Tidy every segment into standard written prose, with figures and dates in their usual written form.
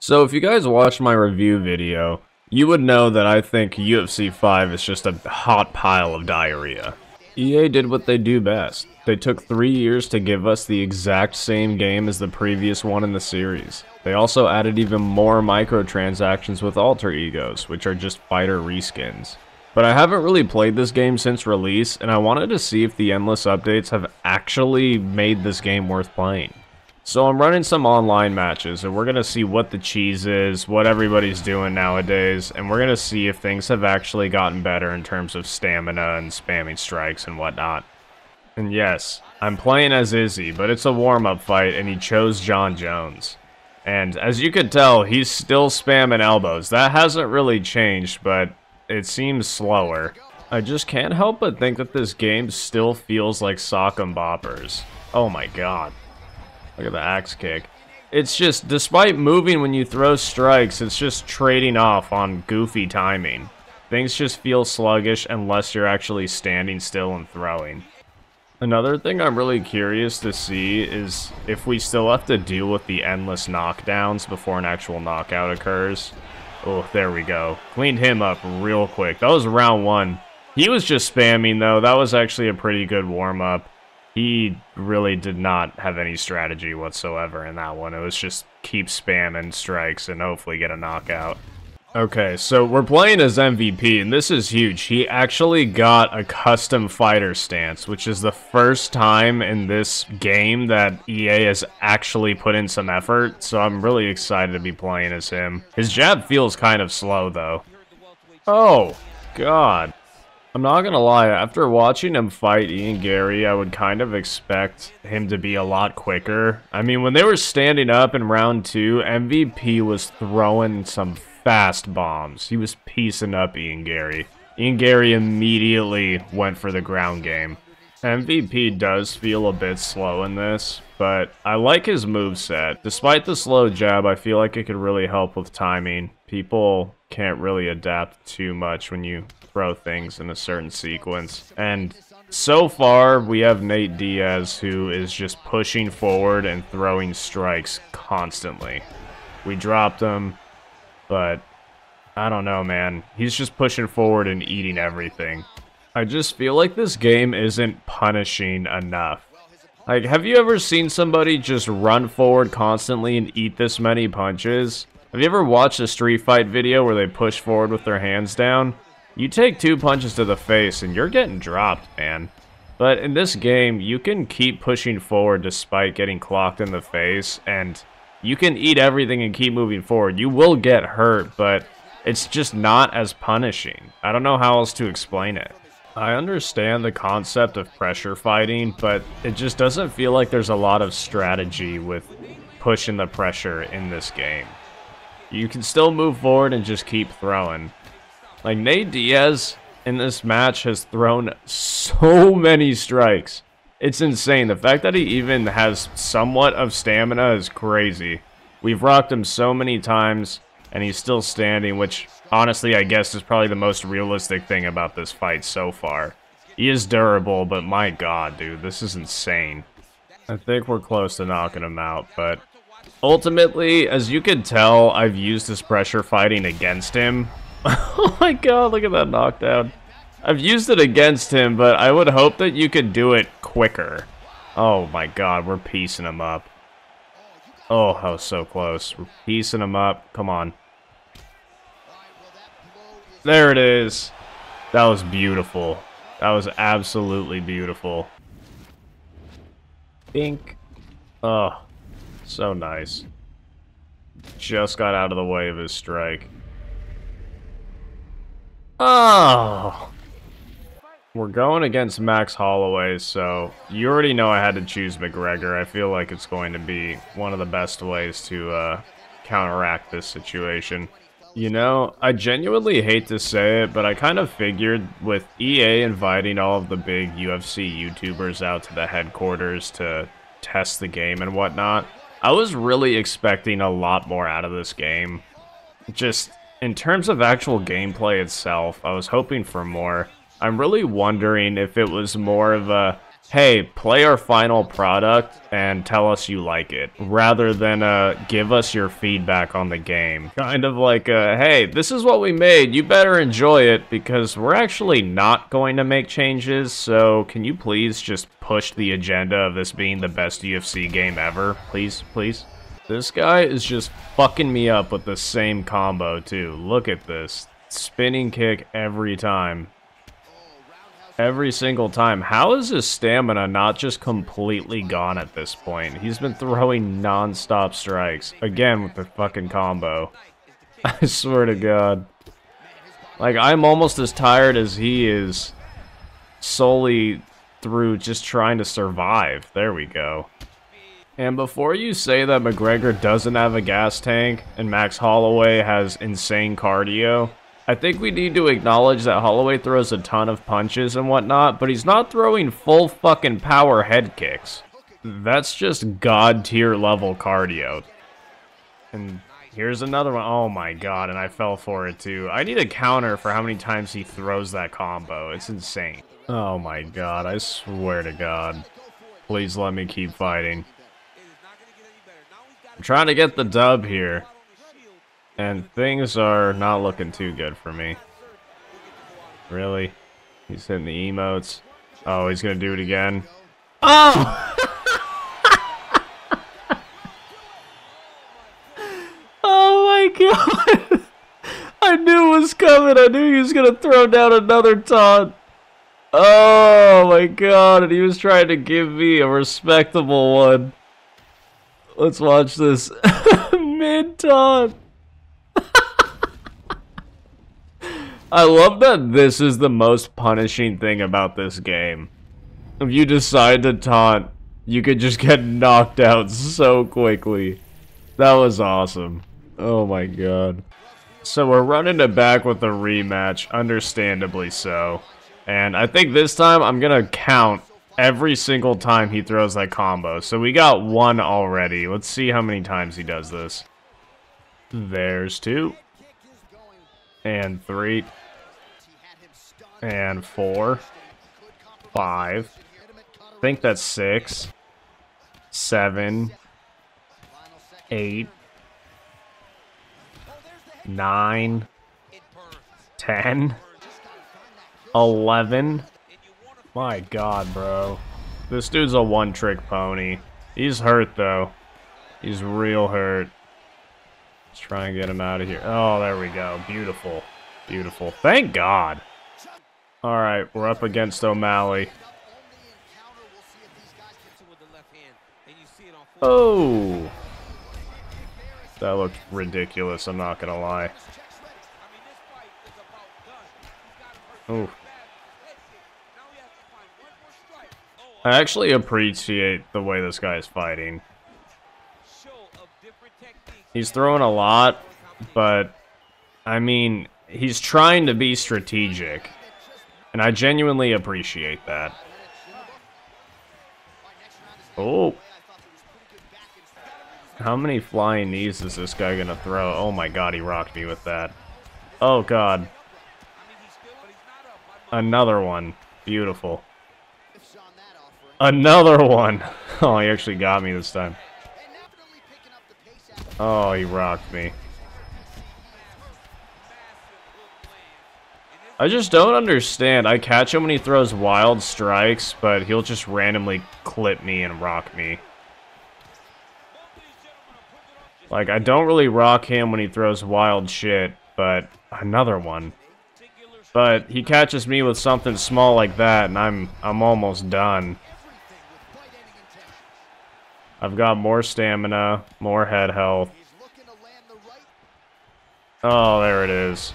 So if you guys watched my review video, you would know that I think UFC 5 is just a hot pile of diarrhea. EA did what they do best. They took 3 years to give us the exact same game as the previous one in the series. They also added even more microtransactions with alter egos, which are just fighter reskins. But I haven't really played this game since release, and I wanted to see if the endless updates have actually made this game worth playing. So I'm running some online matches, and we're going to see what the cheese is, what everybody's doing nowadays, and we're going to see if things have actually gotten better in terms of stamina and spamming strikes and whatnot. And yes, I'm playing as Izzy, but it's a warm-up fight, and he chose John Jones. And as you could tell, he's still spamming elbows. That hasn't really changed, but it seems slower. I just can't help but think that this game still feels like sock'em boppers. Oh my god. Look at the axe kick. It's just, despite moving when you throw strikes, it's just trading off on goofy timing. Things just feel sluggish unless you're actually standing still and throwing. Another thing I'm really curious to see is if we still have to deal with the endless knockdowns before an actual knockout occurs. Oh, there we go. Cleaned him up real quick. That was round one. He was just spamming, though. That was actually a pretty good warm-up. He really did not have any strategy whatsoever in that one. It was just keep spamming strikes and hopefully get a knockout. Okay, so we're playing as MVP, and this is huge. He actually got a custom fighter stance, which is the first time in this game that EA has actually put in some effort, so I'm really excited to be playing as him. His jab feels kind of slow, though. Oh, God. I'm not gonna lie, after watching him fight Ian Gary, I would kind of expect him to be a lot quicker. I mean, when they were standing up in round 2, MVP was throwing some fast bombs. He was piecing up Ian Gary. Ian Gary immediately went for the ground game. MVP does feel a bit slow in this, but I like his moveset. Despite the slow jab, I feel like it could really help with timing. People can't really adapt too much when you throw things in a certain sequence. And so far, we have Nate Diaz, who is just pushing forward and throwing strikes constantly. We dropped him, but I don't know, man. He's just pushing forward and eating everything. I just feel like this game isn't punishing enough. Like, have you ever seen somebody just run forward constantly and eat this many punches? Have you ever watched a street fight video where they push forward with their hands down? You take 2 punches to the face and you're getting dropped, man. But in this game, you can keep pushing forward despite getting clocked in the face, and you can eat everything and keep moving forward. You will get hurt, but it's just not as punishing. I don't know how else to explain it. I understand the concept of pressure fighting, but it just doesn't feel like there's a lot of strategy with pushing the pressure in this game. You can still move forward and just keep throwing. Like, Nate Diaz in this match has thrown so many strikes. It's insane. The fact that he even has somewhat of stamina is crazy. We've rocked him so many times, and he's still standing, which, honestly, I guess is probably the most realistic thing about this fight so far. He is durable, but my god, dude, this is insane. I think we're close to knocking him out, but ultimately, as you can tell, I've used this pressure fighting against him. Oh my god, look at that knockdown. I've used it against him, but I would hope that you could do it quicker. Oh my god, we're piecing him up. Oh, that was so close. We're piecing him up. Come on. There it is. That was beautiful. That was absolutely beautiful. Bink. Oh, so nice. Just got out of the way of his strike. Oh! We're going against Max Holloway, so you already know I had to choose McGregor. I feel like it's going to be one of the best ways to counteract this situation. You know, I genuinely hate to say it, but I kind of figured with EA inviting all of the big UFC YouTubers out to the headquarters to test the game and whatnot, I was really expecting a lot more out of this game. Just in terms of actual gameplay itself, I was hoping for more. I'm really wondering if it was more of a hey, play our final product and tell us you like it, rather than give us your feedback on the game. Kind of like, hey, this is what we made, you better enjoy it, because we're actually not going to make changes, so can you please just push the agenda of this being the best UFC game ever? Please, please? This guy is just fucking me up with the same combo, too. Look at this. Spinning kick every time. Every single time. How is his stamina not just completely gone at this point? He's been throwing non-stop strikes. Again with the fucking combo. I swear to God. Like, I'm almost as tired as he is. Solely through just trying to survive. There we go. And before you say that McGregor doesn't have a gas tank and Max Holloway has insane cardio, I think we need to acknowledge that Holloway throws a ton of punches and whatnot, but he's not throwing full fucking power head kicks. That's just god tier level cardio. And here's another one. Oh my god, and I fell for it too. I need a counter for how many times he throws that combo. It's insane. Oh my god, I swear to God. Please let me keep fighting. I'm trying to get the dub here. And things are not looking too good for me. Really? He's hitting the emotes. Oh, he's gonna do it again. Oh! Oh my god! I knew it was coming. I knew he was gonna throw down another taunt. Oh my god, and he was trying to give me a respectable one. Let's watch this. Mid-taunt. I love that this is the most punishing thing about this game. If you decide to taunt, you could just get knocked out so quickly. That was awesome. Oh my god. So we're running it back with a rematch, understandably so. And I think this time I'm gonna count every single time he throws that combo. So we got one already. Let's see how many times he does this. There's 2. And 3. And 4. 5. I think that's 6. 7. 8. 9. 10. 11. My god, bro. This dude's a one-trick pony. He's hurt, though. He's real hurt. Let's try and get him out of here. Oh, there we go. Beautiful. Beautiful. Thank God. Alright, we're up against O'Malley. Oh! That looked ridiculous, I'm not gonna lie. Oh. I actually appreciate the way this guy is fighting. He's throwing a lot, but, I mean, he's trying to be strategic. And I genuinely appreciate that. Oh. How many flying knees is this guy gonna throw? Oh my god, he rocked me with that. Oh god. Another one. Beautiful. Another one! Oh, he actually got me this time. Oh, he rocked me. I just don't understand. I catch him when he throws wild strikes, but he'll just randomly clip me and rock me. Like, I don't really rock him when he throws wild shit, but another one. But he catches me with something small like that, and I'm almost done. I've got more stamina, more head health. Oh, there it is.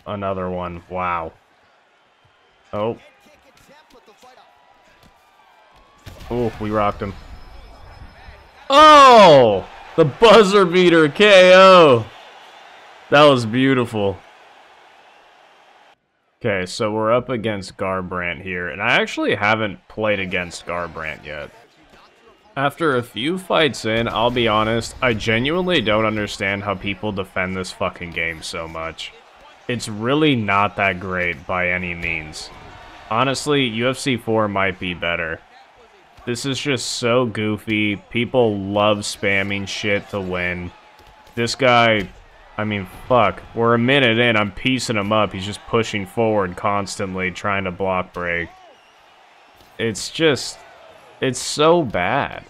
Another one. Wow. Oh. Oh, we rocked him. Oh! The buzzer beater KO! That was beautiful. Okay, so we're up against Garbrandt here, and I actually haven't played against Garbrandt yet. After a few fights in, I'll be honest, I genuinely don't understand how people defend this fucking game so much. It's really not that great by any means. Honestly, UFC 4 might be better. This is just so goofy. People love spamming shit to win. This guy, I mean, fuck. We're a minute in, I'm piecing him up. He's just pushing forward constantly, trying to block break. It's just, it's so bad.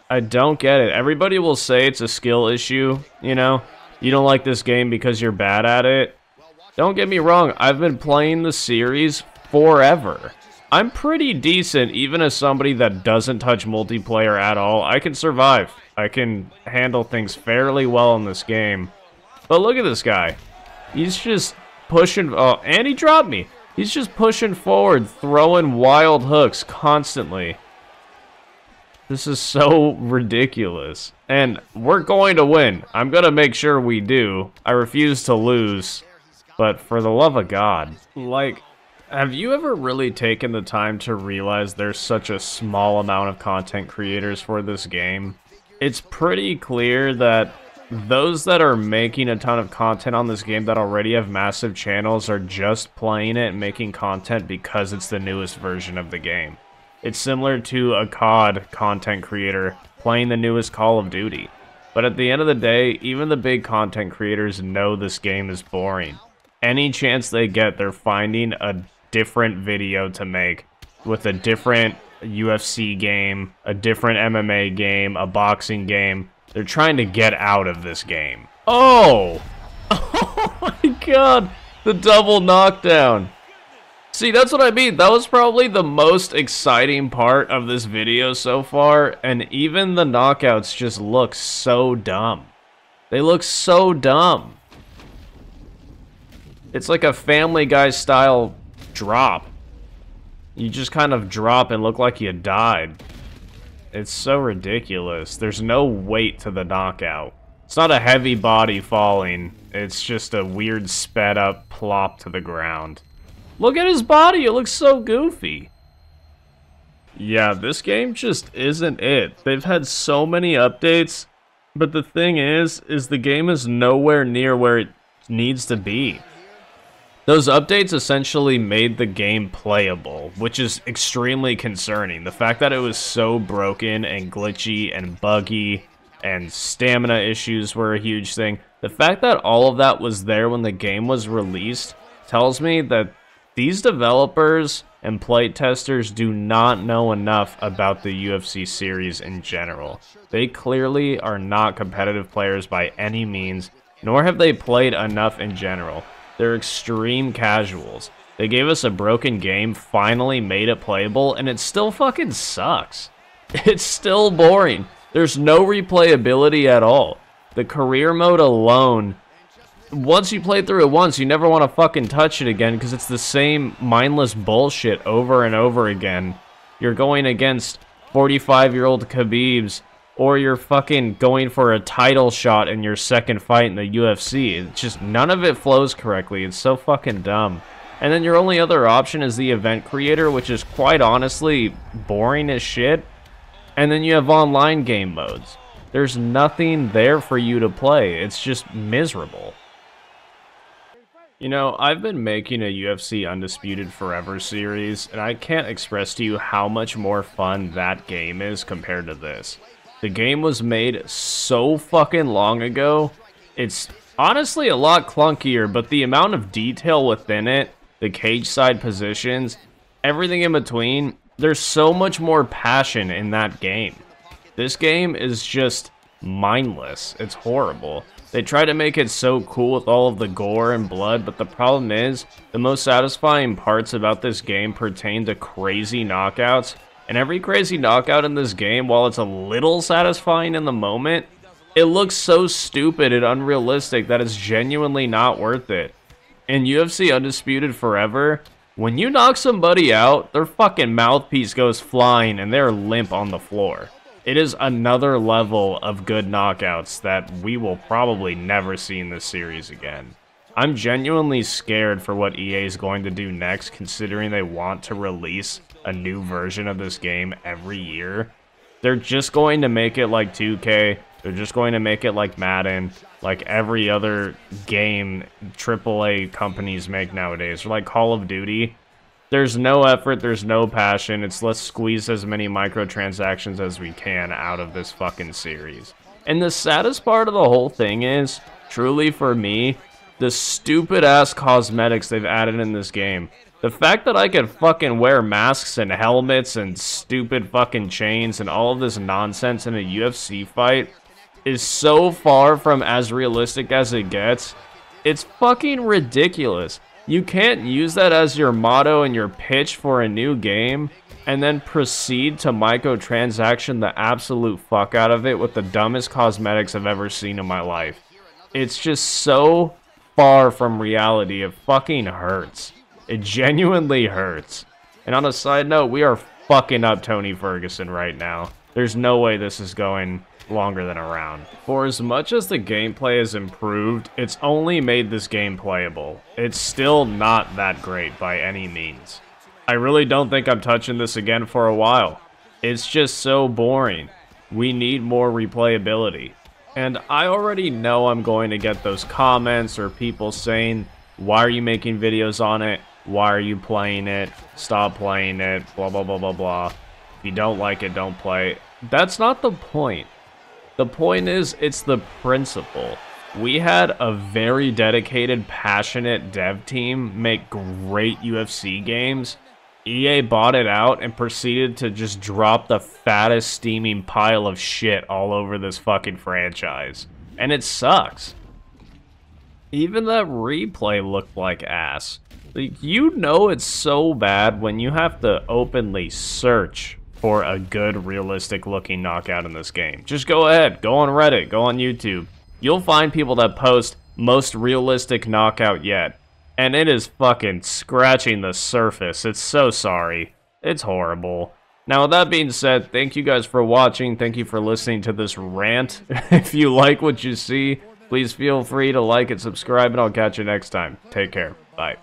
I don't get it. Everybody will say it's a skill issue, you know? You don't like this game because you're bad at it. Don't get me wrong, I've been playing the series forever. I'm pretty decent, even as somebody that doesn't touch multiplayer at all. I can survive. I can handle things fairly well in this game. But look at this guy. He's just pushing... Oh, and he dropped me. He's just pushing forward, throwing wild hooks constantly. This is so ridiculous. And we're going to win. I'm going to make sure we do. I refuse to lose. But for the love of God. Like, have you ever really taken the time to realize there's such a small amount of content creators for this game? It's pretty clear that those that are making a ton of content on this game that already have massive channels are just playing it and making content because it's the newest version of the game. It's similar to a COD content creator playing the newest Call of Duty. But at the end of the day, even the big content creators know this game is boring. Any chance they get, they're finding a different video to make with a different UFC game, a different MMA game, a boxing game. They're trying to get out of this game. Oh! Oh my god! The double knockdown. See, that's what I mean. That was probably the most exciting part of this video so far, and even the knockouts just look so dumb. They look so dumb. It's like a Family Guy style drop. You just kind of drop and look like you died. It's so ridiculous. There's no weight to the knockout. It's not a heavy body falling. It's just a weird sped up plop to the ground. Look at his body. It looks so goofy. Yeah, this game just isn't it. They've had so many updates, but the thing is the game is nowhere near where it needs to be. Those updates essentially made the game playable, which is extremely concerning. The fact that it was so broken and glitchy and buggy and stamina issues were a huge thing. The fact that all of that was there when the game was released tells me that these developers and playtesters do not know enough about the UFC series in general. They clearly are not competitive players by any means, nor have they played enough in general. They're extreme casuals. They gave us a broken game, finally made it playable, and it still fucking sucks. It's still boring. There's no replayability at all. The career mode alone, once you play through it once, you never want to fucking touch it again because it's the same mindless bullshit over and over again. You're going against 45-year-old Khabibs, or you're fucking going for a title shot in your second fight in the UFC. It's just, none of it flows correctly. It's so fucking dumb. And then your only other option is the event creator, which is quite honestly boring as shit. And then you have online game modes. There's nothing there for you to play. It's just miserable. You know, I've been making a UFC Undisputed Forever series, and I can't express to you how much more fun that game is compared to this. The game was made so fucking long ago. It's honestly a lot clunkier, but the amount of detail within it, the cage side positions, everything in between, there's so much more passion in that game. This game is just mindless. It's horrible. They try to make it so cool with all of the gore and blood, but the problem is, the most satisfying parts about this game pertain to crazy knockouts. And every crazy knockout in this game, while it's a little satisfying in the moment, it looks so stupid and unrealistic that it's genuinely not worth it. In UFC Undisputed Forever, when you knock somebody out, their fucking mouthpiece goes flying and they're limp on the floor. It is another level of good knockouts that we will probably never see in this series again. I'm genuinely scared for what EA is going to do next, considering they want to release a new version of this game every year. They're just going to make it like 2K. They're just going to make it like Madden, like every other game AAA companies make nowadays, or like Call of Duty. There's no effort, there's no passion. It's let's squeeze as many microtransactions as we can out of this fucking series. And the saddest part of the whole thing is, truly for me, the stupid-ass cosmetics they've added in this game. The fact that I could fucking wear masks and helmets and stupid fucking chains and all of this nonsense in a UFC fight is so far from as realistic as it gets. It's fucking ridiculous. You can't use that as your motto and your pitch for a new game and then proceed to microtransaction the absolute fuck out of it with the dumbest cosmetics I've ever seen in my life. It's just so far from reality. It fucking hurts. It genuinely hurts. And on a side note, we are fucking up Tony Ferguson right now. There's no way this is going longer than a round. For as much as the gameplay has improved, it's only made this game playable. It's still not that great by any means. I really don't think I'm touching this again for a while. It's just so boring. We need more replayability. And I already know I'm going to get those comments or people saying, why are you making videos on it? Why are you playing it? Stop playing it, blah blah blah blah blah. If you don't like it, don't play. That's not the point. The point is, it's the principle. We had a very dedicated, passionate dev team make great UFC games. EA bought it out and proceeded to just drop the fattest steaming pile of shit all over this fucking franchise. And it sucks. Even that replay looked like ass. Like, you know it's so bad when you have to openly search for a good, realistic-looking knockout in this game. Just go ahead, go on Reddit, go on YouTube. You'll find people that post most realistic knockout yet. And it is fucking scratching the surface. It's so sorry. It's horrible. Now, with that being said, thank you guys for watching. Thank you for listening to this rant. If you like what you see, please feel free to like and subscribe, and I'll catch you next time. Take care. Bye.